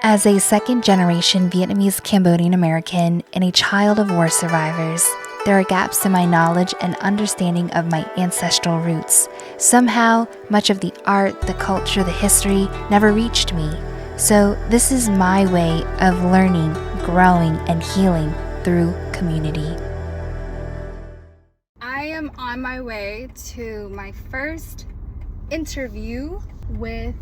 As a second-generation Vietnamese Cambodian American and a child of war survivors, there are gaps in my knowledge and understanding of my ancestral roots. Somehow, much of the art, the culture, the history never reached me. So this is my way of learning, growing, and healing through community. I am on my way to my first interview with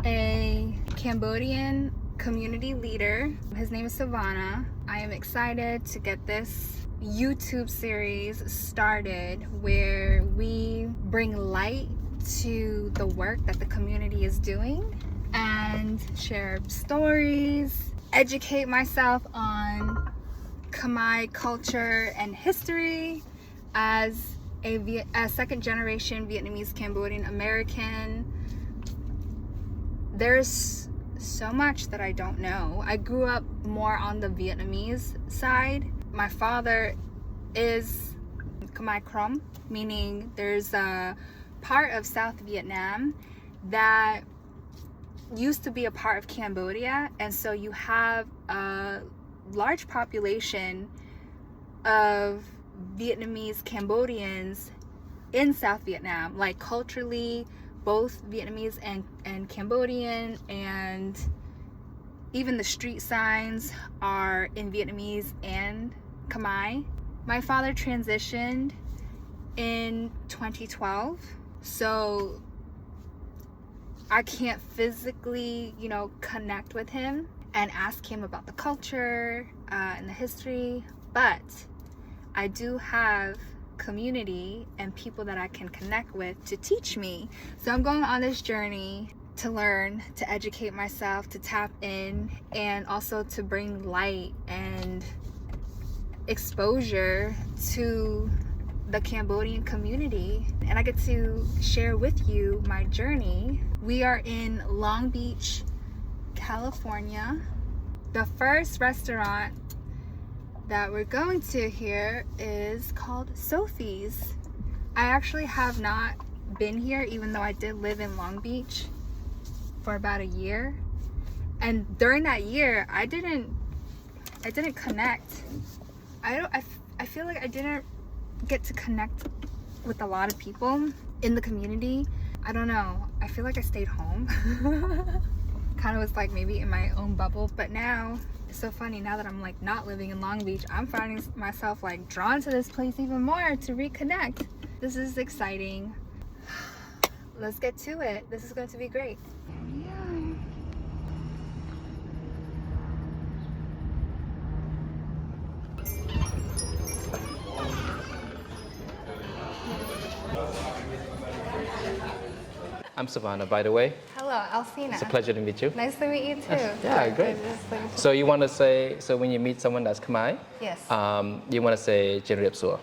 a Cambodian community leader. His name is Sovanna. I am excited to get this YouTube series started where we bring light to the work that the community is doing and share stories, educate myself on Khmer culture and history as a second generation Vietnamese Cambodian American. There's so much that I don't know. I grew up more on the Vietnamese side. My father is Khmer Krom, meaning there's a part of South Vietnam that used to be a part of Cambodia, and so you have a large population of Vietnamese Cambodians in South Vietnam, like culturally both Vietnamese and Cambodian, and even the street signs are in Vietnamese and Khmer. My father transitioned in 2012, so I can't physically, connect with him and ask him about the culture and the history, but I do have community and people that I can connect with to teach me. So I'm going on this journey to learn, to educate myself, to tap in, and also to bring light and exposure to the Cambodian community. And I get to share with you my journey. We are in Long Beach, California. The first restaurant that we're going to here is called Sophy's. I actually have not been here, even though I did live in Long Beach for about a year. And during that year, I didn't connect. I feel like I didn't get to connect with a lot of people in the community. I don't know. I feel like I stayed home. Kind of was like maybe in my own bubble, but now it's so funny. Now that I'm like not living in Long Beach, I'm finding myself like drawn to this place even more to reconnect. This is exciting. Let's get to it. This is going to be great. Yeah. I'm Sovanna, by the way. Hello, Alcina. It's a pleasure to meet you. Nice to meet you too. Yeah, great. So you want to say, so when you meet someone that's Khmer, Yes. you want to say Jin Rip Suor.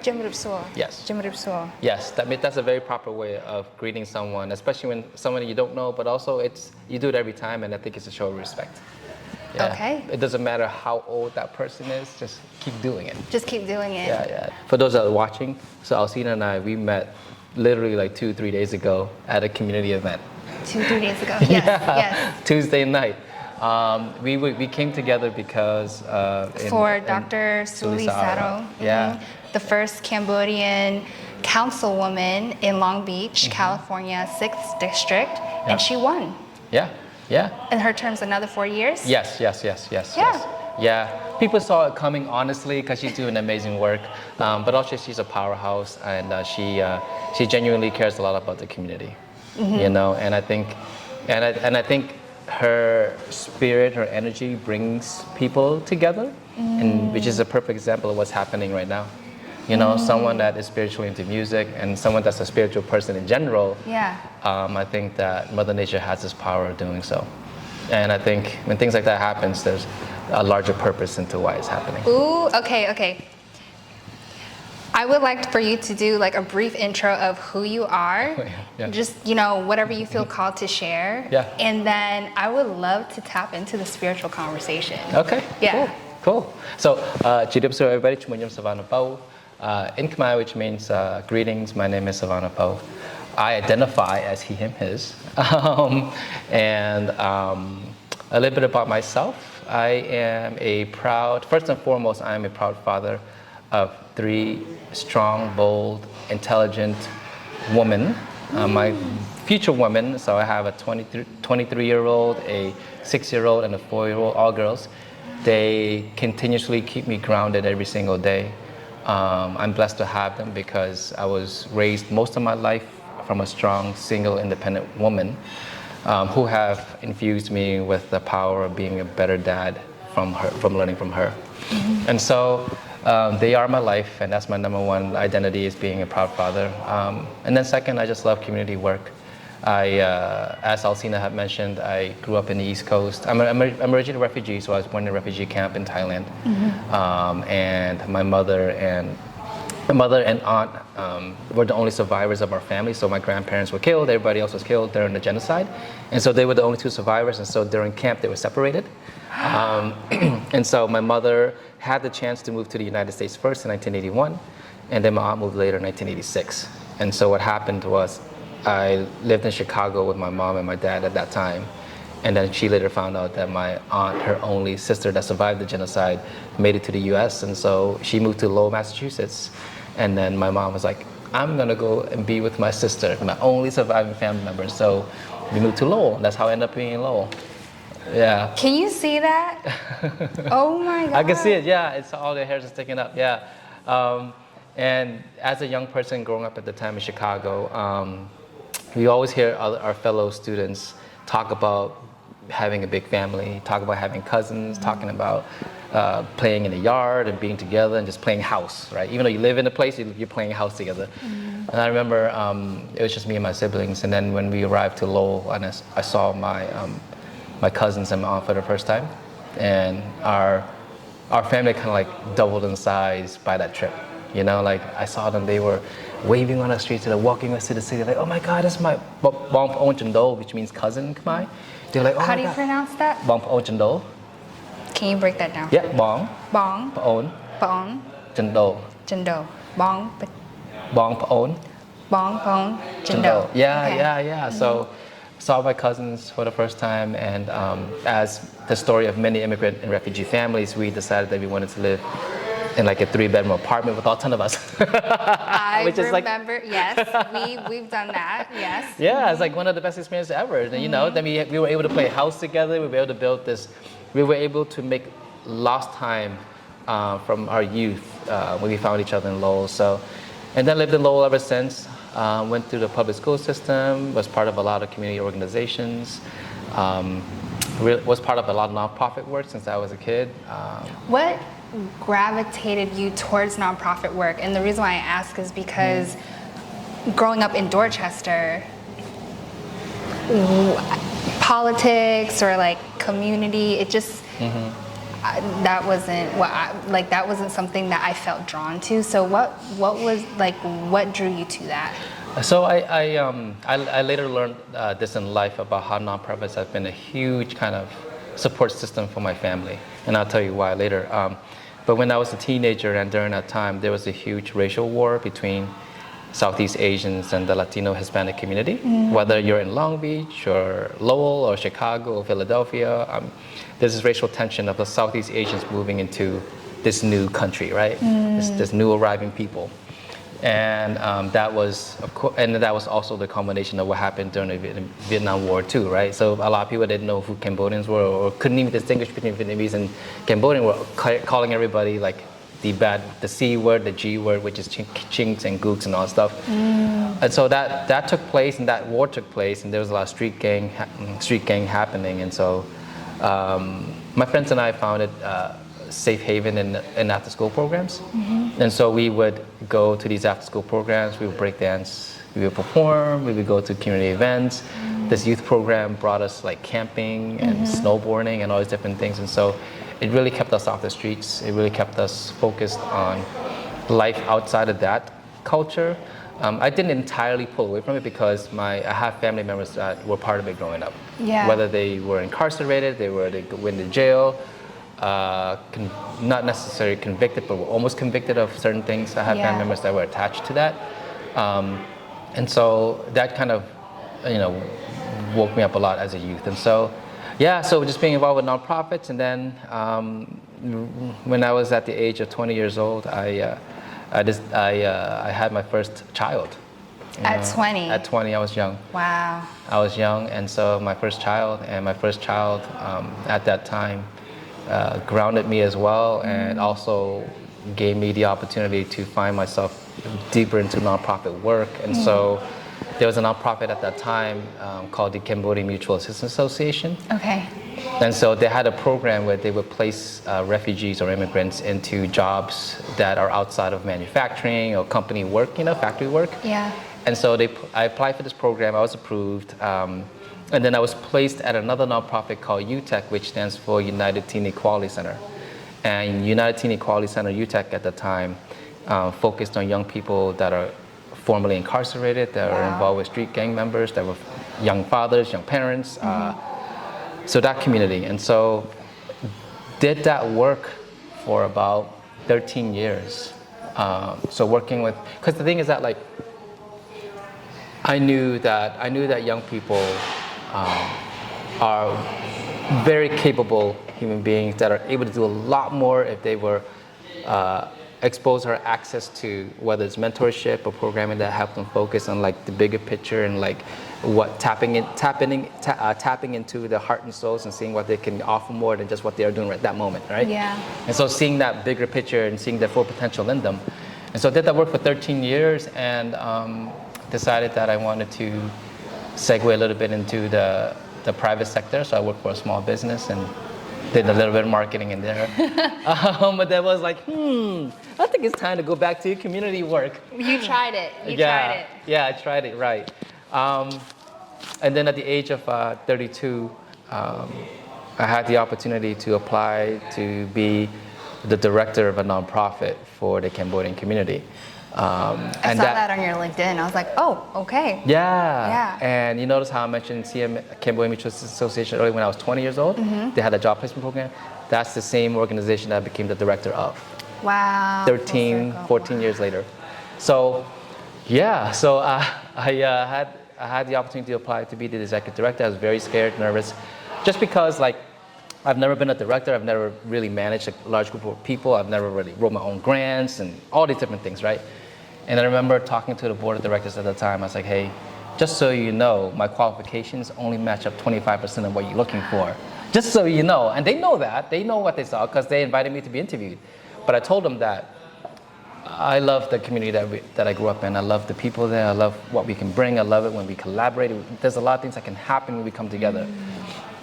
Jim Rip Suor. Yes. Jim Rip Suor. Yes, that's a very proper way of greeting someone, especially when someone you don't know, but also you do it every time, and I think it's a show of respect. Yeah. Okay. It doesn't matter how old that person is, just keep doing it. Just keep doing it. Yeah. For those that are watching, so Alcina and I, we met literally like 2-3 days ago at a community event. 2-3 days ago. Yes. Yes. Tuesday night. We came together because for Dr. Suli Saro. Yeah. The first Cambodian councilwoman in Long Beach, California, 6th district, and she won. Yeah. In her terms, another 4 years? Yes. Yeah. People saw it coming, honestly, because she's doing amazing work. But also, she's a powerhouse, and she genuinely cares a lot about the community. And I think her spirit, her energy brings people together, and which is a perfect example of what's happening right now. Someone that is spiritually into music and someone that's a spiritual person in general. Yeah. I think that Mother Nature has this power of doing so. And I think when things like that happens, there's a larger purpose into why it's happening. Ooh, okay. I would like for you to do like a brief intro of who you are. Yeah. Just, whatever you feel called to share. Yeah. And then I would love to tap into the spiritual conversation. Okay. Yeah. Cool. So, Chidip, so everybody, Chumunyam Sovanna Pouv. In Khmer, which means greetings, my name is Sovanna Pouv. I identify as he, him, his. a little bit about myself. I am first and foremost, I am a proud father of 3 strong, bold, intelligent women. My future women, so I have a 23-year-old, a 6-year-old, and a 4-year-old, all girls. They continuously keep me grounded every single day. I'm blessed to have them because I was raised most of my life from a strong, single, independent woman who have infused me with the power of being a better dad from learning from her. Mm-hmm. And so they are my life, and that's my number one identity, is being a proud father. And then second, I just love community work. As Alcina had mentioned, I grew up in the East Coast. I'm originally a refugee, so I was born in a refugee camp in Thailand. Mm-hmm. And my mother and aunt were the only survivors of our family. So my grandparents were killed, everybody else was killed during the genocide. And so they were the only 2 survivors, and so during camp they were separated. And so my mother had the chance to move to the United States first in 1981, and then my aunt moved later in 1986. And so what happened was, I lived in Chicago with my mom and my dad at that time. And then she later found out that my aunt, her only sister that survived the genocide, made it to the US. And so she moved to Lowell, Massachusetts. And then my mom was like, I'm gonna go and be with my sister, my only surviving family member. So we moved to Lowell. That's how I ended up being in Lowell. Yeah. Can you see that? Oh my God. I can see it, yeah. It's all the hairs are sticking up, yeah. And as a young person growing up at the time in Chicago, we always hear our fellow students talk about having a big family, talk about having cousins, talking about playing in the yard and being together and just playing house, right? Even though you live in a place, you're playing house together. Mm-hmm. And I remember it was just me and my siblings. And then when we arrived to Lowell, and I saw my cousins and my aunt for the first time, and our family kind of like doubled in size by that trip. You know, like I saw them, they were waving on the streets, they're walking us to the city, like, oh my God, that's my Bong P'on Chendo, which means cousin Khmer. They're like, oh how do you pronounce that? Bong P'on Chendo. Can you break that down? Yeah, Bong P'on Chendo. Bong P'on Chendo. Yeah, okay. yeah. Mm-hmm. So saw my cousins for the first time, and as the story of many immigrant and refugee families, we decided that we wanted to live in like a 3-bedroom apartment with all 10 of us. I remember, yes, we've done that, yes. Yeah, it's like one of the best experiences ever. And, you know, then we were able to play a house together, we were able to build this, we were able to make lost time from our youth when we found each other in Lowell. So, and then lived in Lowell ever since, went through the public school system, was part of a lot of community organizations, was part of a lot of nonprofit work since I was a kid. What gravitated you towards nonprofit work? And the reason why I ask is because growing up in Dorchester, politics or like community, it just that wasn't something that I felt drawn to. So what drew you to that? So I later learned this in life about how nonprofits have been a huge kind of support system for my family, and I'll tell you why later. But when I was a teenager and during that time, there was a huge racial war between Southeast Asians and the Latino Hispanic community. Whether you're in Long Beach or Lowell or Chicago or Philadelphia, there's this racial tension of the Southeast Asians moving into this new country, right? This new arriving people. And that was also the culmination of what happened during the Vietnam War too, right? So a lot of people didn't know who Cambodians were or couldn't even distinguish between Vietnamese and Cambodian, were calling everybody like the C word, the G word, which is chinks and gooks and all that stuff. And so that took place, and that war took place, and there was a lot of street gang happening. And so my friends and I founded Safe Haven in after-school programs. And so we would go to these after-school programs, we would break dance, we would perform, we would go to community events. This youth program brought us like camping and snowboarding and all these different things. And so it really kept us off the streets. It really kept us focused on life outside of that culture. I didn't entirely pull away from it because I have family members that were part of it growing up. Yeah. Whether they were incarcerated, they went to jail, not necessarily convicted, but were almost convicted of certain things. I have family members that were attached to that. And so that kind of, woke me up a lot as a youth. And so, yeah, so just being involved with nonprofits, and then when I was at the age of 20 years old, I had my first child. At 20? At 20, I was young. Wow. I was young, and so my first child at that time grounded me as well, and also gave me the opportunity to find myself deeper into nonprofit work. And so there was a nonprofit at that time called the Cambodian Mutual Assistance Association. Okay. And so they had a program where they would place refugees or immigrants into jobs that are outside of manufacturing or company work, factory work. Yeah. And so I applied for this program, I was approved, and then I was placed at another nonprofit called UTEC, which stands for United Teen Equality Center. And United Teen Equality Center, UTEC at the time, focused on young people that are formerly incarcerated, that are involved with street gang members, that were young fathers, young parents, so that community. And so did that work for about 13 years. So working with, because the thing is that I knew that young people are very capable human beings that are able to do a lot more if they were exposed or access to whether it's mentorship or programming that help them focus on the bigger picture and what tapping into their heart and souls and seeing what they can offer more than just what they are doing right that moment, right? Yeah. And so seeing that bigger picture and seeing their full potential in them. And so I did that work for 13 years and decided that I wanted to segue a little bit into the private sector. So I worked for a small business and did a little bit of marketing in there. But that was I think it's time to go back to community work. You tried it. Tried it. Yeah, I tried it, right. And then at the age of 32, I had the opportunity to apply to be the director of a nonprofit for the Cambodian community. I saw that on your LinkedIn. I was like, oh, okay. Yeah. And you notice how I mentioned Cambodian Mutual Association earlier when I was 20 years old? Mm-hmm. They had a job placement program. That's the same organization that I became the director of. Wow. 14 years later. So, yeah. So I had the opportunity to apply to be the executive director. I was very scared, nervous, just because I've never been a director. I've never really managed a large group of people. I've never really wrote my own grants and all these different things, right? And I remember talking to the board of directors at the time. I was like, hey, just so you know, my qualifications only match up 25% of what you're looking for. Just so you know. And they know that. They know what they saw because they invited me to be interviewed. But I told them that I love the community that I grew up in. I love the people there. I love what we can bring. I love it when we collaborate. There's a lot of things that can happen when we come together.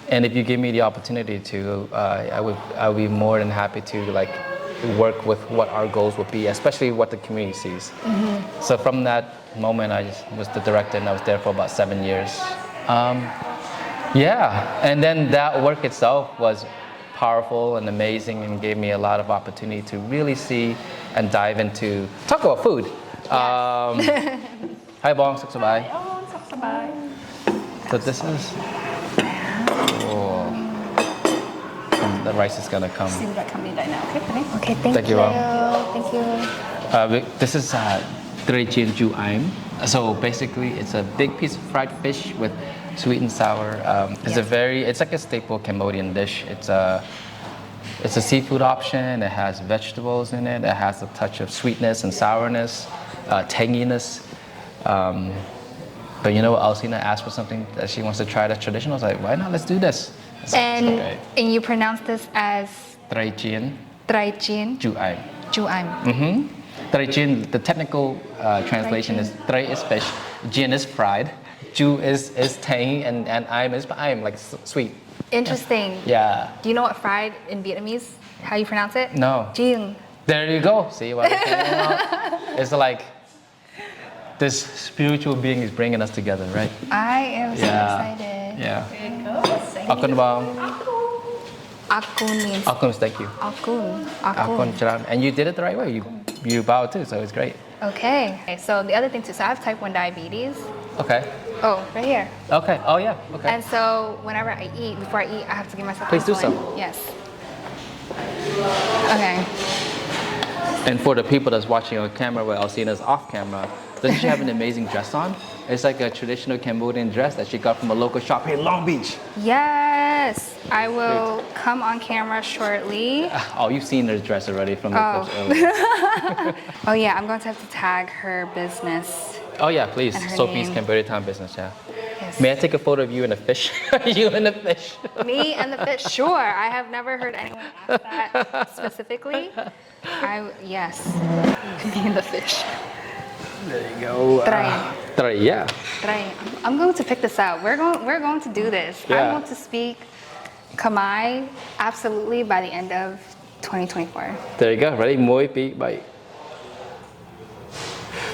And if you give me the opportunity to, I would be more than happy to work with what our goals would be, especially what the community sees. Mm-hmm. So from that moment, I just was the director, and I was there for about 7 years. And then that work itself was powerful and amazing, and gave me a lot of opportunity to really see and dive into talk about food. Hi, Bong, Sok Sabai. Oh, Sok Sabai. So this is. The rice is gonna come. Okay, thank you. Thank you. This is Trei Jien Ju Am. So basically, it's a big piece of fried fish with sweet and sour. It's like a staple Cambodian dish. It's a seafood option. It has vegetables in it. It has a touch of sweetness and sourness, tanginess. But Alcina asked for something that she wants to try that's traditional. I was like, why not? Let's do this. And you pronounce this as? Trei Jien Ju Am. Mm-hmm. Trei Jien, the technical translation is Trei is fish, Jien is fried, Ju is tangy, and Am is sweet. Interesting. Yeah. Do you know what fried in Vietnamese? How you pronounce it? No. Jien. There you go. See what I'm saying about? It's this spiritual being is bringing us together, right? I am so excited. Yeah. Akun bang. Akun means. Akun, thank you. Akun charan. And you did it the right way. You bowed too, so it's great. Okay. So the other thing too, so I have type 1 diabetes. Okay. Oh, right here. Okay. Oh yeah. Okay. And so whenever I eat, before I eat, I have to give myself Please do insulin. so. Yes. Okay. And for the people that's watching on camera where Alcina's off camera, doesn't she have an amazing dress on? It's like a traditional Cambodian dress that she got from a local shop here in Long Beach. Yes. Yes, I will come on camera shortly. Oh, you've seen her dress already from the clips earlier. Oh yeah, I'm going to have to tag her business. Oh yeah, please. And her Sophie's name. Cambodia Town business, yeah. Yes. May I take a photo of you and a fish? You and the fish. Me and the fish, sure. I have never heard anyone ask that specifically. Yes, me and the fish. There you go. Trei. Yeah. Trei. I'm going to pick this out. We're going to do this. Yeah. I want to speak Khmer absolutely by the end of 2024. There you go. Ready? Moi pi bai.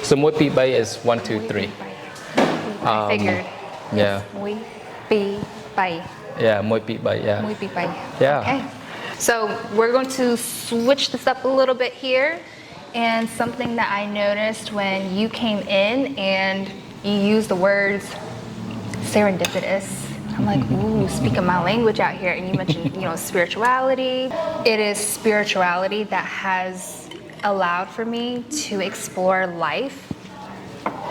So moi pi bai is 1, 2, 3. I figured. Yeah. Moi pi bai. Yeah, moi pi bai. Yeah. Moi pi bai. Yeah. Okay. So we're going to switch this up a little bit here. And something that I noticed when you came in and you used the words serendipitous. I'm like, ooh, speaking my language out here. And you mentioned, spirituality. It is spirituality that has allowed for me to explore life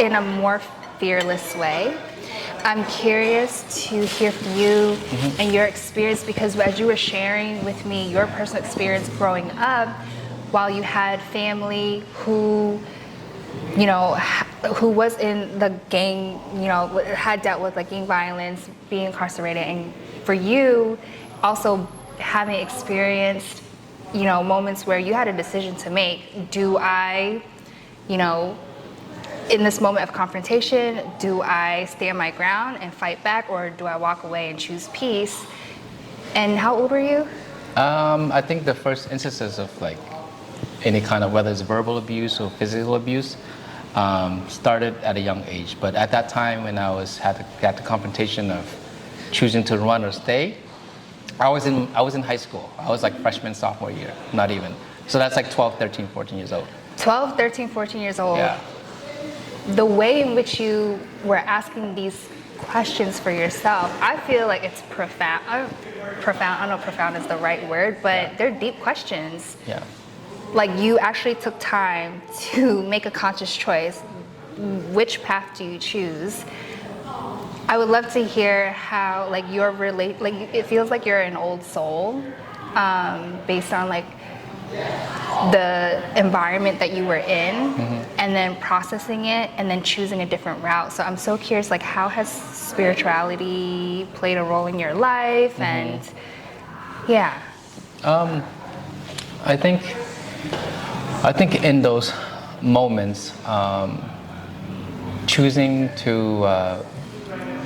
in a more fearless way. I'm curious to hear from you and your experience, because as you were sharing with me your personal experience growing up, while you had family who was in the gang, had dealt with like gang violence, being incarcerated, and for you also having experienced, moments where you had a decision to make. Do I, in this moment of confrontation, do I stand my ground and fight back, or do I walk away and choose peace? And how old were you? I think the first instances of like any kind of, whether it's verbal abuse or physical abuse, started at a young age. But at that time, when I had the confrontation of choosing to run or stay, I was in high school. I was like freshman, sophomore year, not even. So that's like 12, 13, 14 years old. 12, 13, 14 years old. Yeah. The way in which you were asking these questions for yourself, I feel like it's profound. I don't know if profound is the right word, but they're deep questions. Yeah. Like, you actually took time to make a conscious choice. Which path do you choose? I would love to hear how, like, it feels like you're an old soul, based on like the environment that you were in, and then processing it and then choosing a different route. So I'm so curious, like, how has spirituality played a role in your life? And yeah. I think in those moments, choosing to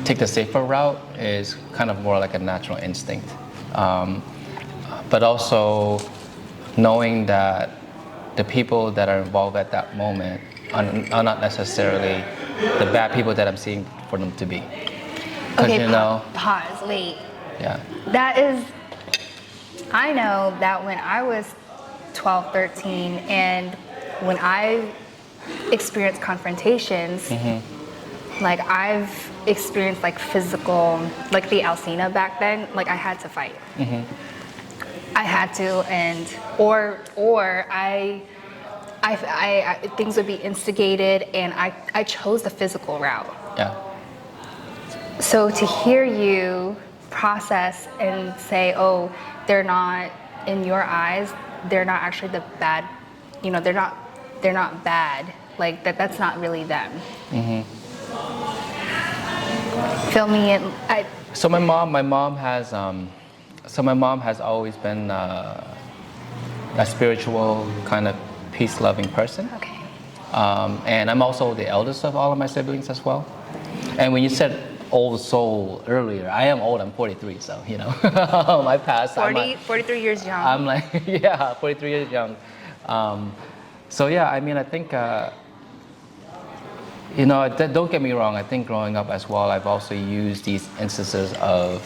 take the safer route is kind of more like a natural instinct. But also knowing that the people that are involved at that moment are not necessarily the bad people that I'm seeing for them to be. Okay, pause, wait. Yeah. I know that when I was 12, 13, and when I experienced confrontations, like, I've experienced like physical, like the Alcina back then, like I had to fight. I had to, or I things would be instigated, and I chose the physical route. Yeah. So to hear you process and say, oh, they're not, in your eyes, they're not actually the bad, they're not bad. Like, that's not really them. Fill me in. So my mom has always been a spiritual kind of peace-loving person. Okay. And I'm also the eldest of all of my siblings as well. And when you said old soul earlier, I am old. I'm 43, so I passed. 43 years young. I'm like 43 years young. So yeah, I mean, I think don't get me wrong. I think growing up as well, I've also used these instances of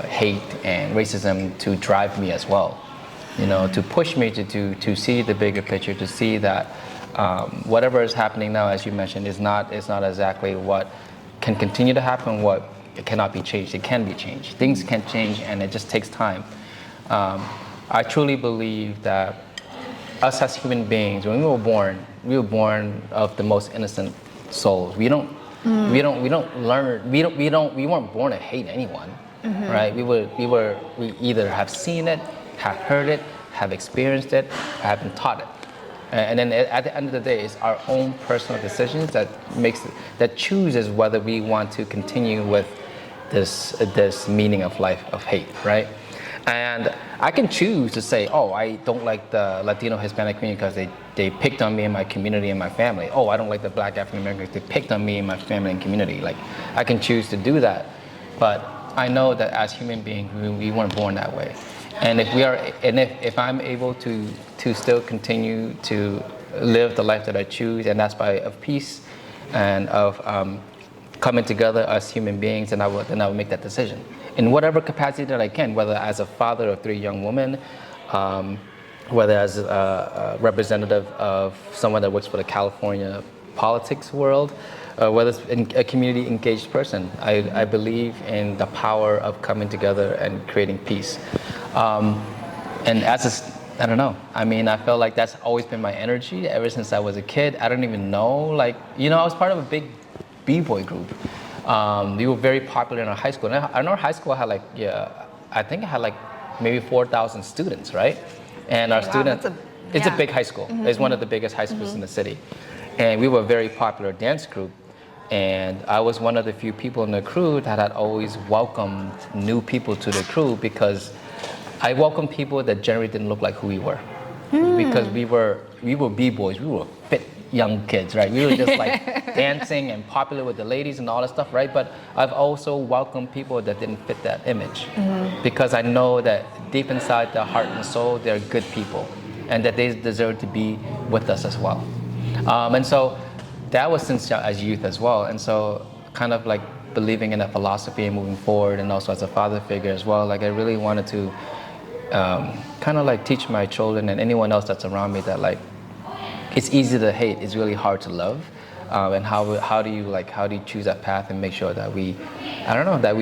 hate and racism to drive me as well. To push me to see the bigger picture, to see that whatever is happening now, as you mentioned, is not exactly what can continue to happen. What it cannot be changed. It can be changed. Things can change, and it just takes time. I truly believe that us as human beings, when we were born of the most innocent souls. We weren't born to hate anyone. right? We either have seen it, have heard it, have experienced it, or have been taught it. And then at the end of the day, it's our own personal decisions that chooses whether we want to continue with this meaning of life of hate, right? And I can choose to say, oh, I don't like the Latino Hispanic community because they picked on me and my community and my family. Oh, I don't like the Black African Americans, they picked on me and my family and community. Like, I can choose to do that, but I know that as human beings, we weren't born that way. And if I'm able to still continue to live the life that I choose, and that's of peace and of coming together as human beings, then I will make that decision in whatever capacity that I can, whether as a father of 3 young women, whether as a representative of someone that works for the California politics world, whether it's a community engaged person. I believe in the power of coming together and creating peace. And I don't know. I mean, I felt like that's always been my energy ever since I was a kid. I don't even know, I was part of a big b-boy group. We were very popular in our high school. And I know our high school had I think it had maybe 4,000 students, right? And our students, it's a big high school. Mm-hmm. It's one of the biggest high schools in the city. And we were a very popular dance group. And I was one of the few people in the crew that had always welcomed new people to the crew, because I welcomed people that generally didn't look like who we were. Because we were b-boys, we were fit young kids, right? We were just dancing and popular with the ladies and all that stuff, right? But I've also welcomed people that didn't fit that image, because I know that deep inside their heart and soul, they're good people, and that they deserve to be with us as well. And so that was since as youth as well. And so kind of believing in that philosophy and moving forward, and also as a father figure as well, I really wanted to kind of teach my children and anyone else that's around me that it's easy to hate, it's really hard to love, and how do you choose that path and make sure that we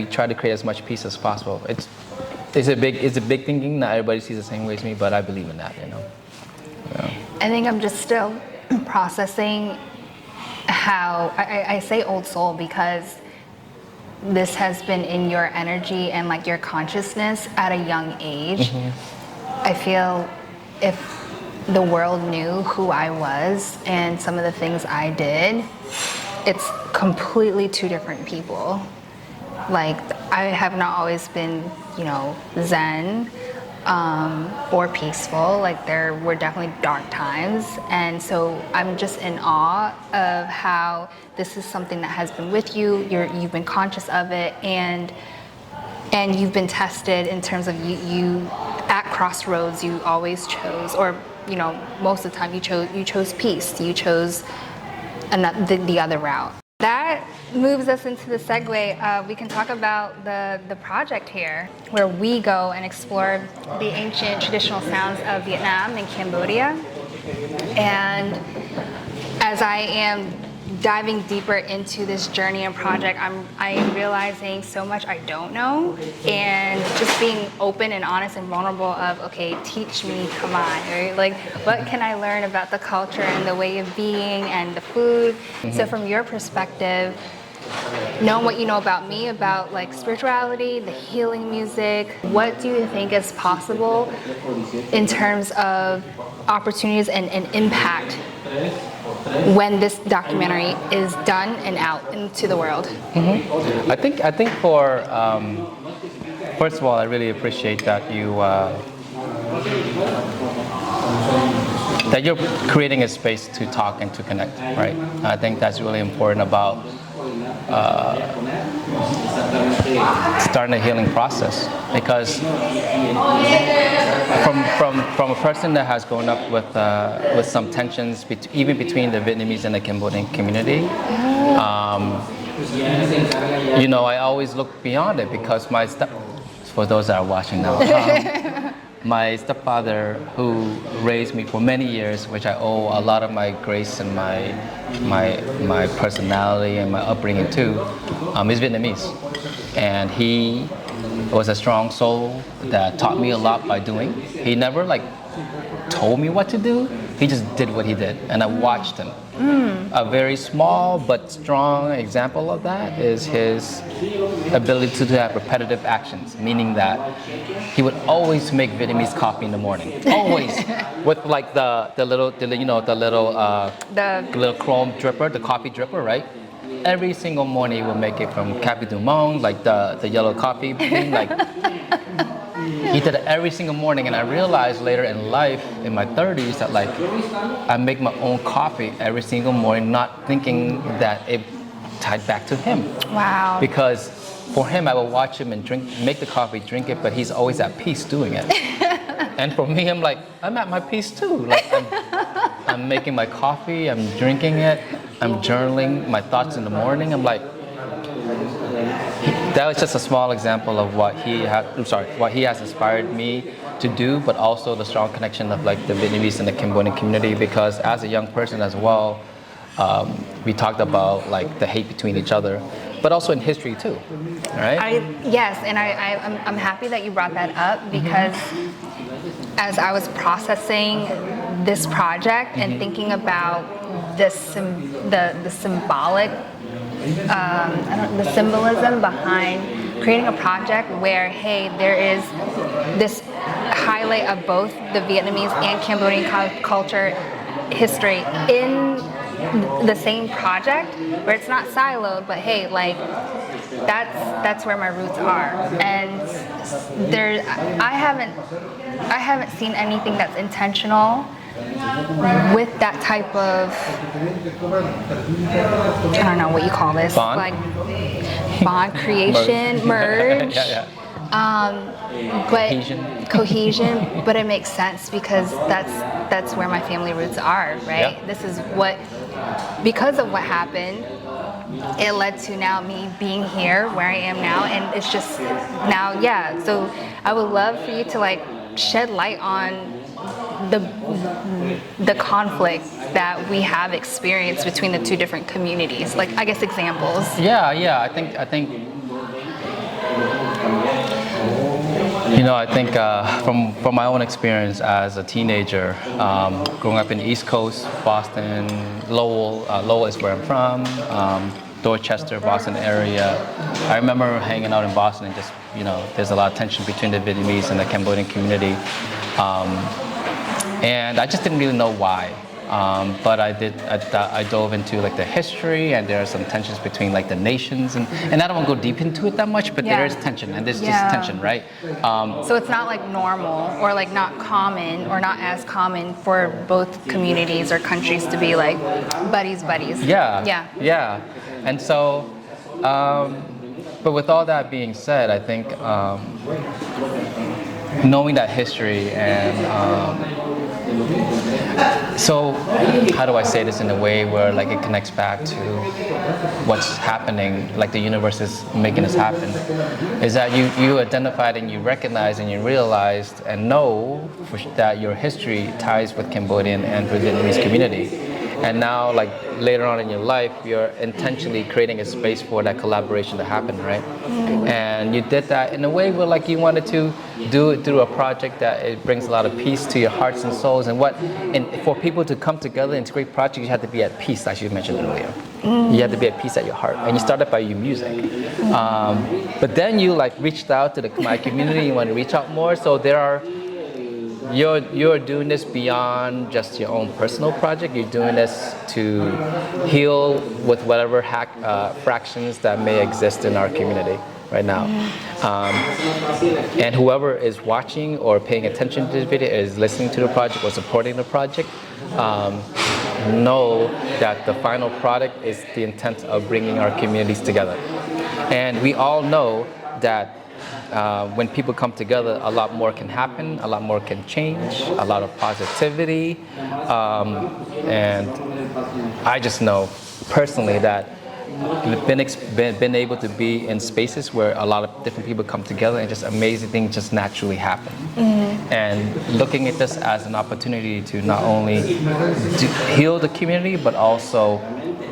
try to create as much peace as possible. It's a big thinking. Not everybody sees the same way as me, but I believe in that. Yeah. I think I'm just still processing how I say old soul, because this has been in your energy and your consciousness at a young age. I feel if the world knew who I was and some of the things I did, it's completely 2 different people. I have not always been, zen or peaceful. There were definitely dark times. And so I'm just in awe of how this is something that has been with you. You've been conscious of it, and you've been tested in terms of you at crossroads. You always chose, or most of the time you chose peace. You chose the other route. That moves us into the segue. We can talk about the project here, where we go and explore the ancient traditional sounds of Vietnam and Cambodia. And as I am diving deeper into this journey and project, I am realizing so much I don't know, and just being open and honest and vulnerable of, okay, teach me, come on, right? What can I learn about the culture and the way of being and the food? So from your perspective, knowing what you know about me, about spirituality, the healing music, what do you think is possible in terms of opportunities and impact when this documentary is done and out into the world? I think for first of all, I really appreciate that you're creating a space to talk and to connect, right? I think that's really important about starting a healing process, because from a person that has grown up with some tensions even between the Vietnamese and the Cambodian community, I always look beyond it, because for those that are watching now, my stepfather, who raised me for many years, which I owe a lot of my grace and my personality and my upbringing to, is Vietnamese. And he was a strong soul that taught me a lot by doing. He never told me what to do, he just did what he did, and I watched him. A very small but strong example of that is his ability to have repetitive actions, meaning that he would always make Vietnamese coffee in the morning, always, with like the little chrome dripper, the coffee dripper, right? Every single morning he would make it from Café du Monde, like the yellow coffee bean, like. He did it every single morning, and I realized later in life, in my 30s, that like I make my own coffee every single morning, not thinking that it tied back to him. Wow. Because for him, I will watch him and make the coffee, drink it, but he's always at peace doing it. And for me, I'm like, I'm at my peace too. Like I'm making my coffee, I'm drinking it, I'm journaling my thoughts in the morning. I'm like, that was just a small example of what he has inspired me to do, but also the strong connection of like the Vietnamese and the Cambodian community. Because as a young person as well, we talked about like the hate between each other, but also in history too, right? Yes, and I'm happy that you brought that up, because as I was processing this project and thinking about the symbolic. The symbolism behind creating a project where, hey, there is this highlight of both the Vietnamese and Cambodian culture history in the same project, where it's not siloed, but hey, like that's where my roots are. And I haven't seen anything that's intentional with that type of, I don't know what you call this, bond? like bond creation, merge. But cohesion, but it makes sense, because that's where my family roots are, right? Yeah. This is because of what happened, it led to now me being here where I am now, and it's just now, yeah. So I would love for you to like shed light on the conflict that we have experienced between the two different communities, like I guess examples. Yeah, I think from my own experience as a teenager, growing up in the East Coast, Boston, Lowell is where I'm from, Dorchester, Boston area. I remember hanging out in Boston and just, there's a lot of tension between the Vietnamese and the Cambodian community. And I just didn't really know why. But I dove into like the history, and there are some tensions between like the nations, and I don't want to go deep into it that much, but there is tension, and there's just tension, right? So it's not like normal, or like not common, or not as common for both communities or countries to be like buddies. Yeah. And so, but with all that being said, I think knowing that history and so how do I say this in a way where like it connects back to what's happening, like the universe is making this happen, is that you identified and you recognized and you realized and know that your history ties with Cambodian and with Vietnamese community. And now, like later on in your life, you're intentionally creating a space for that collaboration to happen, right? And you did that in a way where, like, you wanted to do it through a project that it brings a lot of peace to your hearts and souls. And for people to come together into great projects, you have to be at peace, as you mentioned earlier. You have to be at peace at your heart, and you started by your music. But then you like reached out to the Khmer community. You want to reach out more, so there are. You're doing this beyond just your own personal project. You're doing this to heal with whatever fractions that may exist in our community right now. And whoever is watching or paying attention to this video, is listening to the project or supporting the project, know that the final product is the intent of bringing our communities together. And we all know that when people come together, a lot more can happen, a lot more can change, a lot of positivity. And I just know personally that I've been able to be in spaces where a lot of different people come together and just amazing things just naturally happen. And looking at this as an opportunity to not only heal the community, but also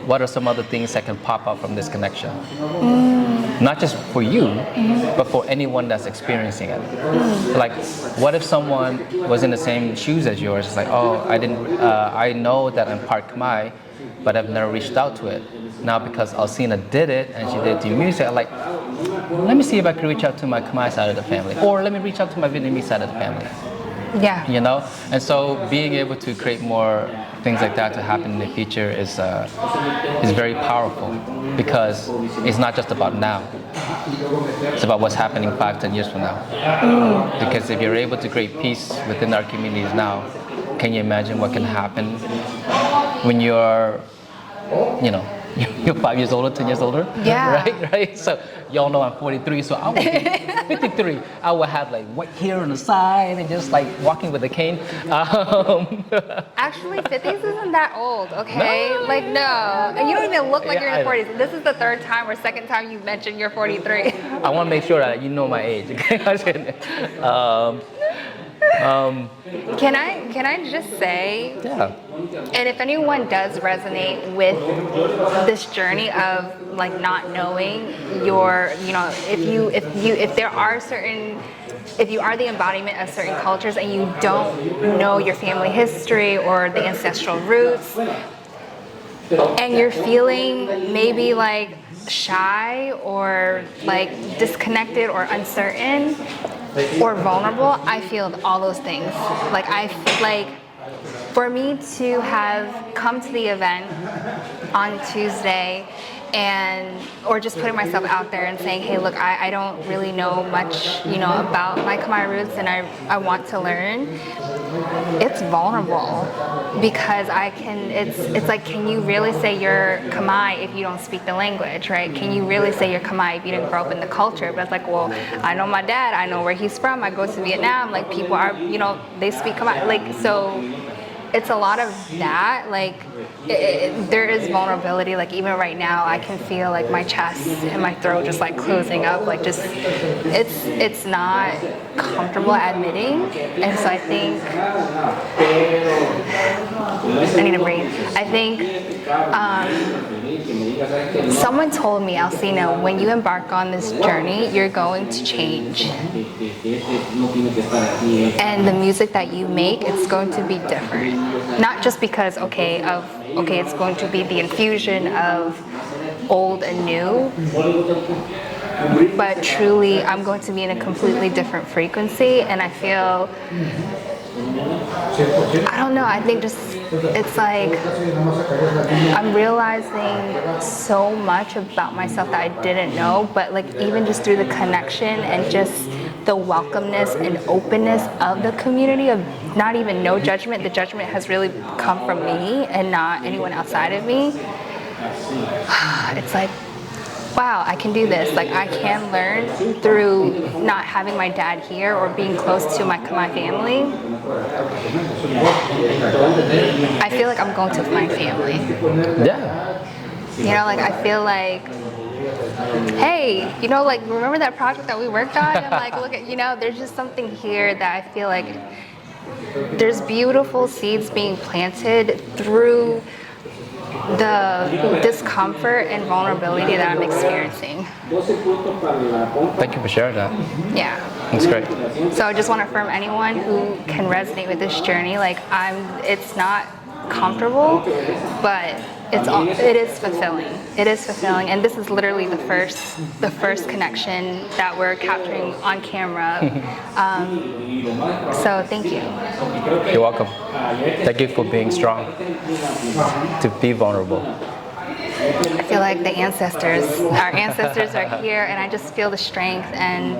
what are some other things that can pop up from this connection? Not just for you, but for anyone that's experiencing it. Like, what if someone was in the same shoes as yours? It's like, oh, I know that I'm part Khmer, but I've never reached out to it. Now because Alcina did it and she did it through music, I'm like, let me see if I can reach out to my Khmer side of the family, or let me reach out to my Vietnamese side of the family. Yeah. You know, and so being able to create more things like that to happen in the future is very powerful, because it's not just about now. It's about what's happening 5-10 years from now. Because if you're able to create peace within our communities now, can you imagine what can happen when you're, you know, you're 5 years older, 10 years older? Yeah. Right? So y'all know I'm 43, so I will be 53. I will have like white hair on the side and just like walking with a cane. Actually, 50s isn't that old, okay? No. Like, no. And you don't even look like you're in the 40s. This is the third time or second time you mentioned you're 43. I want to make sure that you know my age, okay? Can I just say, Yeah. and if anyone does resonate with this journey of like not knowing your, you know, if there are certain, if you are the embodiment of certain cultures and you don't know your family history or the ancestral roots, and you're feeling maybe like shy or like disconnected or uncertain or vulnerable, I feel all those things. Like for me to have come to the event on Tuesday or just putting myself out there and saying, hey, look, I don't really know much, you know, about my Khmer roots, and I want to learn. It's vulnerable, because it's like, can you really say you're Khmer if you don't speak the language, right? Can you really say you're Khmer if you didn't grow up in the culture? But it's like, well, I know my dad, I know where he's from, I go to Vietnam, like people are, you know, they speak Khmer, like, so it's a lot of that, like, there is vulnerability, like even right now I can feel like my chest and my throat just like closing up, like just it's not comfortable admitting. And so I think I need to breathe. I think someone told me, Alcina, when you embark on this journey, you're going to change, and the music that you make, it's going to be different. Not just because it's going to be the infusion of old and new, but truly I'm going to be in a completely different frequency. And I feel, I don't know, I think just, it's like I'm realizing so much about myself that I didn't know, but like even just through the connection and just the welcomeness and openness of the community, of not even no judgment. The judgment has really come from me and not anyone outside of me. It's like, wow, I can do this. Like I can learn through not having my dad here or being close to my family. I feel like I'm going to my family. Yeah. You know, like I feel like, hey, you know, like remember that project that we worked on? And like, look at, you know, there's just something here that I feel like there's beautiful seeds being planted through the discomfort and vulnerability that I'm experiencing. Thank you for sharing that. Yeah. It's great. So I just want to affirm anyone who can resonate with this journey. Like it's not comfortable, but it is fulfilling. It is fulfilling, and this is literally the first connection that we're capturing on camera. So thank you. You're welcome. Thank you for being strong, to be vulnerable. I feel like our ancestors are here, and I just feel the strength. And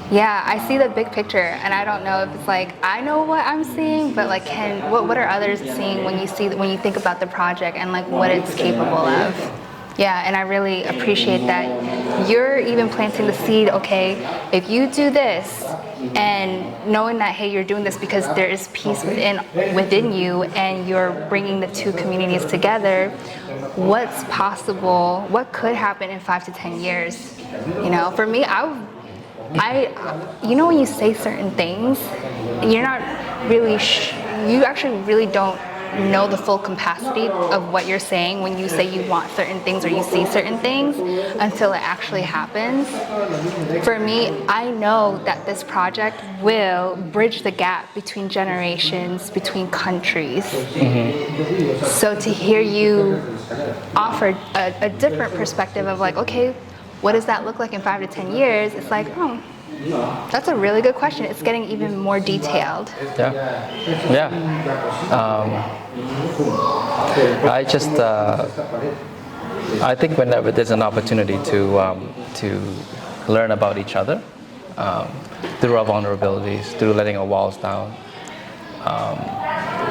yeah, I see the big picture, and I don't know if it's like I know what I'm seeing, but like what are others seeing when you think about the project and like what it's capable of? Yeah, and I really appreciate that you're even planting the seed. Okay, if you do this, and knowing that, hey, you're doing this because there is peace within you, and you're bringing the two communities together. What's possible? What could happen in 5 to 10 years? You know, for me, you know, when you say certain things, you're not really, you actually really don't know the full capacity of what you're saying when you say you want certain things or you see certain things until it actually happens. For me, I know that this project will bridge the gap between generations, between countries. So to hear you offer a different perspective of like, okay, what does that look like in 5 to 10 years? It's like, oh, that's a really good question. It's getting even more detailed. Yeah. I think whenever there's an opportunity to learn about each other through our vulnerabilities, through letting our walls down,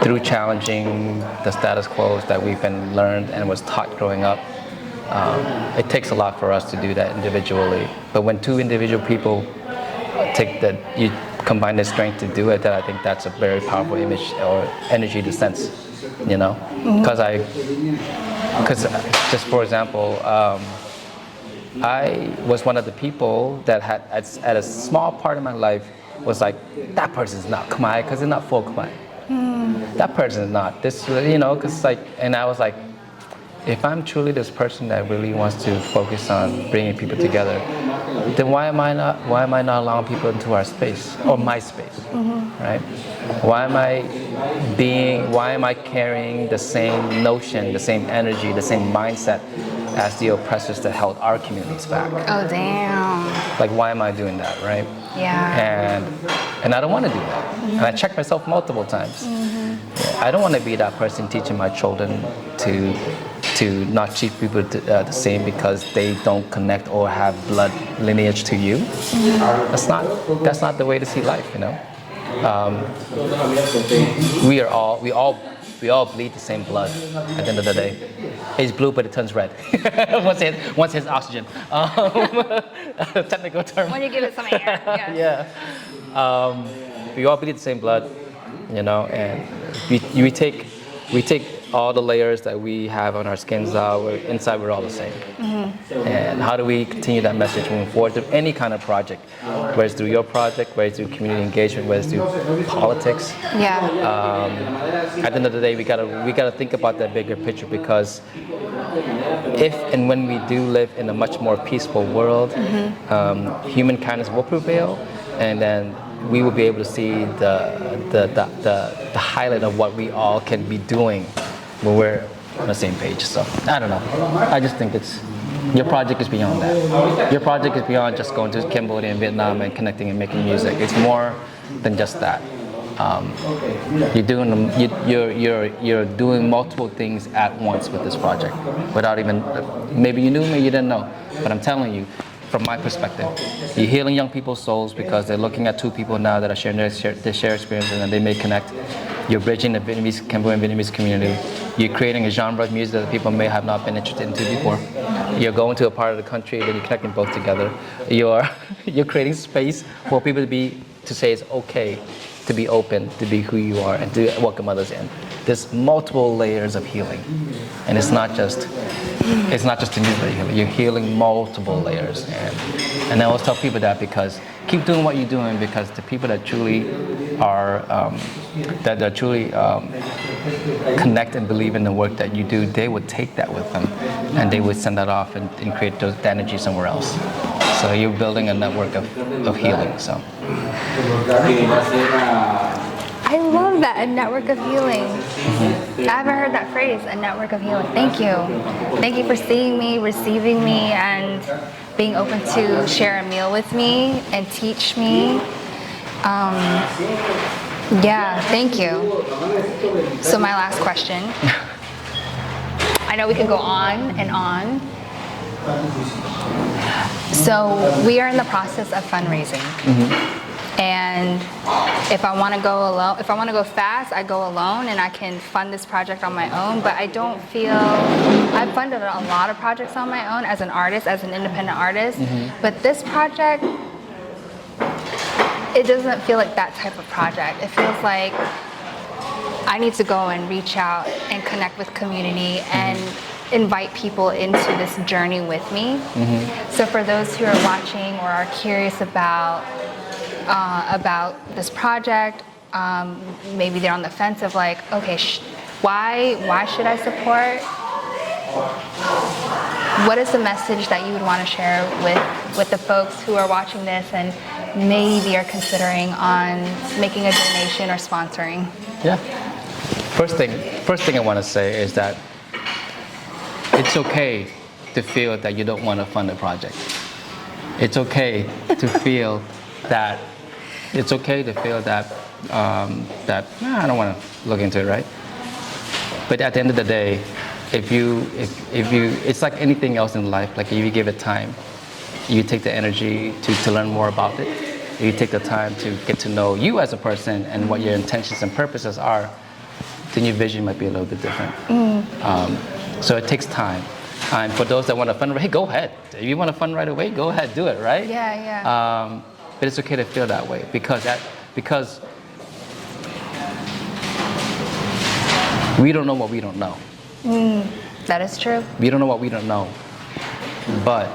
through challenging the status quo that we've been learned and was taught growing up. It takes a lot for us to do that individually. But when two individual people you combine the strength to do it, then I think that's a very powerful image or energy to sense, you know? Because just for example, I was one of the people that had, at a small part of my life, was like, that person's not Khmer because they're not full Khmer. That person is not this, you know, because like, and I was like, if I'm truly this person that really wants to focus on bringing people together, then why am I not allowing people into our space or my space, right? Why am I carrying the same notion, the same energy, the same mindset as the oppressors that held our communities back? Oh, damn. Like, why am I doing that, right? Yeah. And I don't want to do that. And I checked myself multiple times. I don't want to be that person teaching my children to not treat people the same because they don't connect or have blood lineage to you. That's not the way to see life, you know. We all bleed the same blood at the end of the day. It's blue, but it turns red once it hits oxygen. Technical term. When you give it some air. Yes. Yeah. We all bleed the same blood, you know, and we take all the layers that we have on our skins out. Inside, we're all the same. And how do we continue that message moving forward through any kind of project, whether it's through your project, whether it's through community engagement, whether it's through politics. Yeah. At the end of the day, we gotta think about that bigger picture, because if and when we do live in a much more peaceful world, human kindness will prevail, and then we will be able to see the highlight of what we all can be doing when we're on the same page. So I don't know. I just think your project is beyond that. Your project is beyond just going to Cambodia and Vietnam and connecting and making music. It's more than just that. You're doing multiple things at once with this project without even, maybe you knew, maybe you didn't know, but I'm telling you, from my perspective, you're healing young people's souls because they're looking at two people now that are sharing their shared experience, and then they may connect. You're bridging the Cambodian Vietnamese community. You're creating a genre of music that people may have not been interested into before. You're going to a part of the country, then you're connecting both together. You're creating space for people to say it's okay to be open, to be who you are, and to welcome others in. There's multiple layers of healing, and it's not just the music that you're healing. You're healing multiple layers, and I always tell people that, because keep doing what you're doing, because the people that truly are connect and believe in the work that you do, they would take that with them, and they would send that off and create that energy somewhere else. So you're building a network of healing. So. I love that, a network of healing. I haven't heard that phrase, a network of healing. Thank you. Thank you for seeing me, receiving me, and being open to share a meal with me and teach me. Yeah, thank you. So my last question. I know we could go on and on. So we are in the process of fundraising. And if I want to go alone, if I want to go fast, I go alone and I can fund this project on my own. But I don't feel, I've funded a lot of projects on my own as an artist, as an independent artist. But this project, it doesn't feel like that type of project. It feels like I need to go and reach out and connect with community and invite people into this journey with me. So for those who are watching or are curious about this project, maybe they're on the fence of like, okay, Why should I support? What is the message that you would want to share with the folks who are watching this and maybe are considering on making a donation or sponsoring? Yeah. First thing I want to say is that it's okay to feel that you don't want to fund a project. It's okay to feel that. It's okay to feel that I don't want to look into it, right? But at the end of the day, if you, it's like anything else in life. Like if you give it time, you take the energy to learn more about it. You take the time to get to know you as a person and what your intentions and purposes are. Then your vision might be a little bit different. So it takes time. And for those that want to fund, hey, go ahead. If you want to fund right away, go ahead, do it, right? Yeah. But it's okay to feel that way because we don't know what we don't know. That is true. We don't know what we don't know. But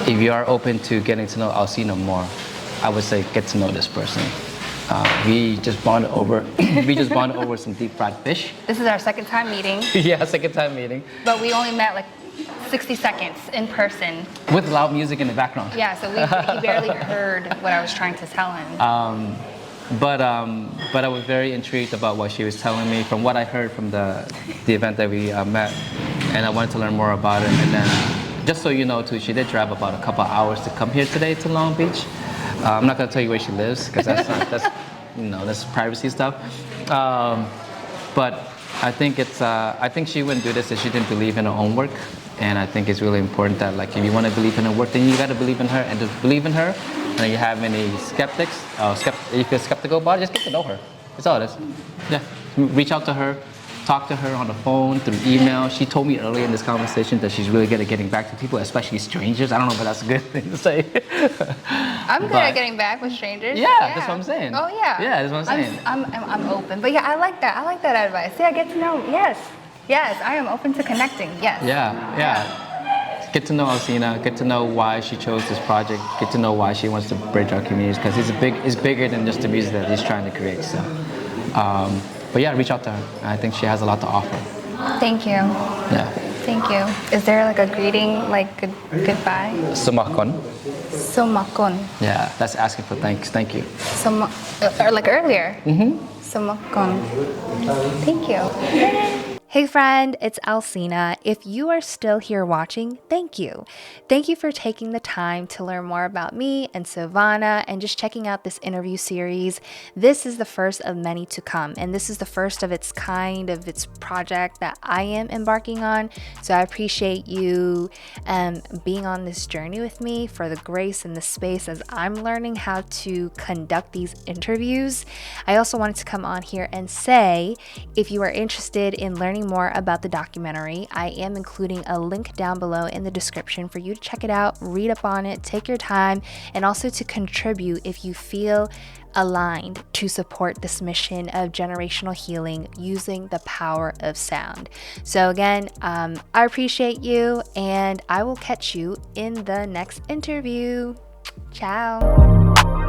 if you are open to getting to know Alcina more, I would say get to know this person. We just bonded over some deep fried fish. This is our second time meeting. Yeah, second time meeting. But we only met like 60 seconds in person. With loud music in the background. Yeah, so he barely heard what I was trying to tell him. But I was very intrigued about what she was telling me from what I heard from the event that we met, and I wanted to learn more about it. And then, just so you know too, she did drive about a couple hours to come here today to Long Beach. I'm not gonna tell you where she lives because that's privacy stuff. But I think she wouldn't do this if she didn't believe in her own work. And I think it's really important that like if you want to believe in her work, then you got to believe in her. And to believe in her, and if you have any skeptics, if you feel skeptical about it, just get to know her. That's all it is. Yeah, reach out to her, talk to her on the phone, through email. She told me earlier in this conversation that she's really good at getting back to people, especially strangers. I don't know if that's a good thing to say. I'm good at getting back with strangers. Yeah, that's what I'm saying. Oh yeah. Yeah, that's what I'm saying. I'm open. But yeah, I like that. I like that advice. Yeah, get to know. Yes, I am open to connecting. Yes. Yeah. Get to know Alcina. Get to know why she chose this project. Get to know why she wants to bridge our communities because it's bigger than just the music that he's trying to create. So, but yeah, reach out to her. I think she has a lot to offer. Thank you. Yeah. Thank you. Is there like a greeting, like a goodbye? Sumakon. Sumakon. Yeah, that's asking for thanks. Thank you. Or like earlier. Sumakon. Thank you. Hey friend, it's Alcina. If you are still here watching, thank you. Thank you for taking the time to learn more about me and Sovanna and just checking out this interview series. This is the first of many to come, and this is the first of its kind of its project that I am embarking on. So I appreciate you being on this journey with me, for the grace and the space as I'm learning how to conduct these interviews. I also wanted to come on here and say, if you are interested in learning more about the documentary, I am including a link down below in the description for you to check it out, read up on it, take your time, and also to contribute if you feel aligned to support this mission of generational healing using the power of sound. So again, I appreciate you, and I will catch you in the next interview. Ciao.